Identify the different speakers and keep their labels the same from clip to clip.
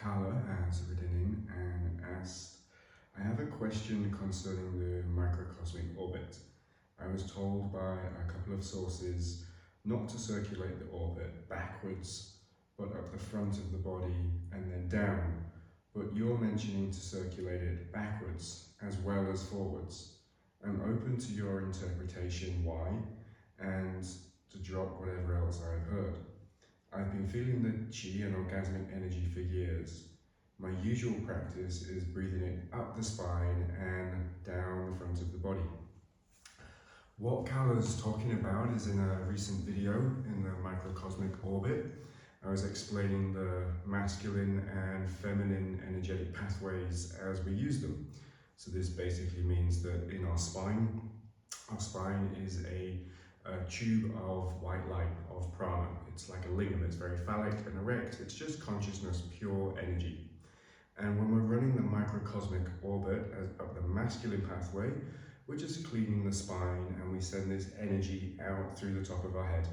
Speaker 1: Carla has written in and asked, I have a question concerning the microcosmic orbit. I was told by a couple of sources not to circulate the orbit backwards, but up the front of the body and then down. But you're mentioning to circulate it backwards as well as forwards. I'm open to your interpretation why, and to drop whatever else I've heard. I've been feeling the chi and orgasmic energy for years. My usual practice is breathing it up the spine and down the front of the body. What Carla's talking about is in a recent video in the microcosmic orbit. I was explaining the masculine and feminine energetic pathways as we use them. So this basically means that in our spine is a tube of white light, of prana. It's like a lingam, it's very phallic and erect, it's just consciousness, pure energy. And when we're running the microcosmic orbit up the masculine pathway, we're just cleaning the spine and we send this energy out through the top of our head.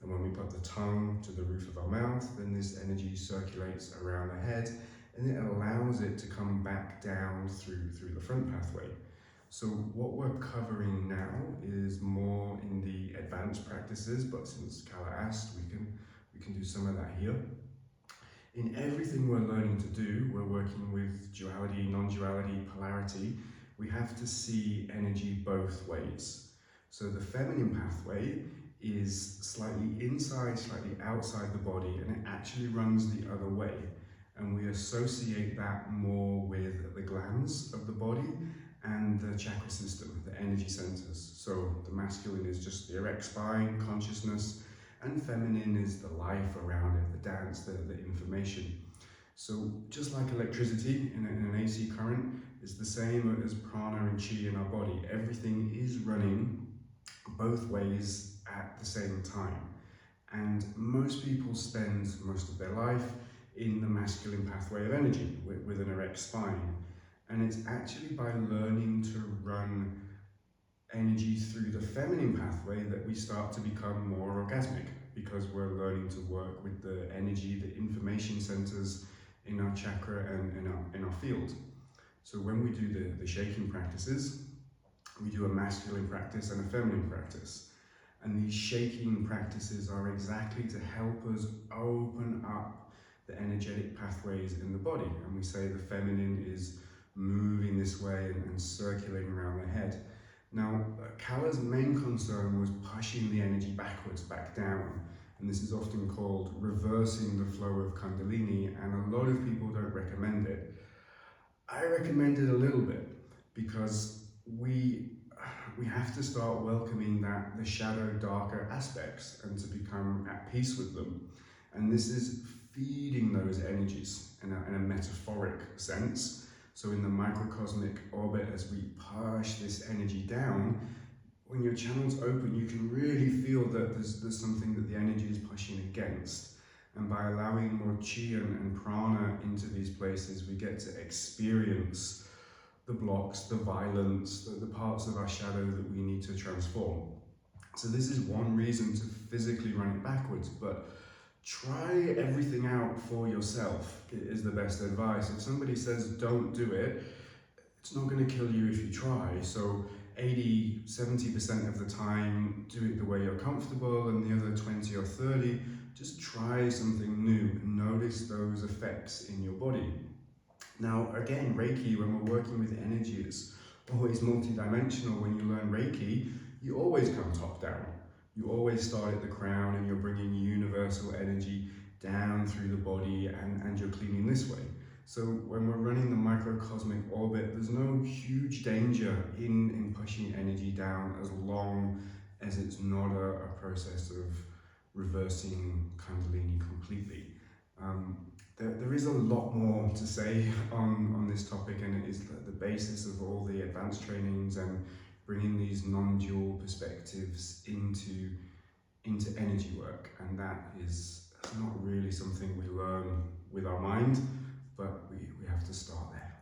Speaker 1: And when we put the tongue to the roof of our mouth, then this energy circulates around the head and it allows it to come back down through the front pathway. So what we're covering now is more in the advanced practices, but since Carla asked, we can do some of that here. In everything we're learning to do, we're working with duality, non-duality, polarity. We have to see energy both ways. So the feminine pathway is slightly inside, slightly outside the body, and it actually runs the other way. And we associate that more with the glands of the body and the chakra system, the energy centers. So the masculine is just the erect spine, consciousness, and feminine is the life around it, the dance, the information. So just like electricity in an AC current is the same as prana and chi in our body. Everything is running both ways at the same time. And most people spend most of their life in the masculine pathway of energy with an erect spine. And it's actually by learning to run energy through the feminine pathway that we start to become more orgasmic, because we're learning to work with the energy, the information centers in our chakra and in our field. So when we do the shaking practices, we do a masculine practice and a feminine practice. And these shaking practices are exactly to help us open up the energetic pathways in the body. And we say the feminine is moving this way and circulating around the head. Now, Carla's main concern was pushing the energy backwards, back down. And this is often called reversing the flow of Kundalini, and a lot of people don't recommend it. I recommend it a little bit because we have to start welcoming the shadow, darker aspects and to become at peace with them. And this is feeding those energies in a metaphoric sense. So in the microcosmic orbit, as we push this energy down, when your channel's open, you can really feel that there's something that the energy is pushing against. And by allowing more chi and prana into these places, we get to experience the blocks, the violence, the parts of our shadow that we need to transform. So this is one reason to physically run it backwards, but try everything out for yourself is the best advice. If somebody says don't do it, it's not going to kill you if you try. So 80–70% of the time, do it the way you're comfortable, and the other 20 or 30, just try something new and notice those effects in your body. Now, again, Reiki, when we're working with energy, it's always multidimensional. When you learn Reiki, you always come top down. You always start at the crown and you're bringing universal energy down through the body and you're cleaning this way. So when we're running the microcosmic orbit, there's no huge danger in pushing energy down as long as it's not a process of reversing Kundalini completely. There is a lot more to say on this topic, and it is the basis of all the advanced trainings and bringing these non-dual perspectives into energy work. And that is not really something we learn with our mind, but we have to start there.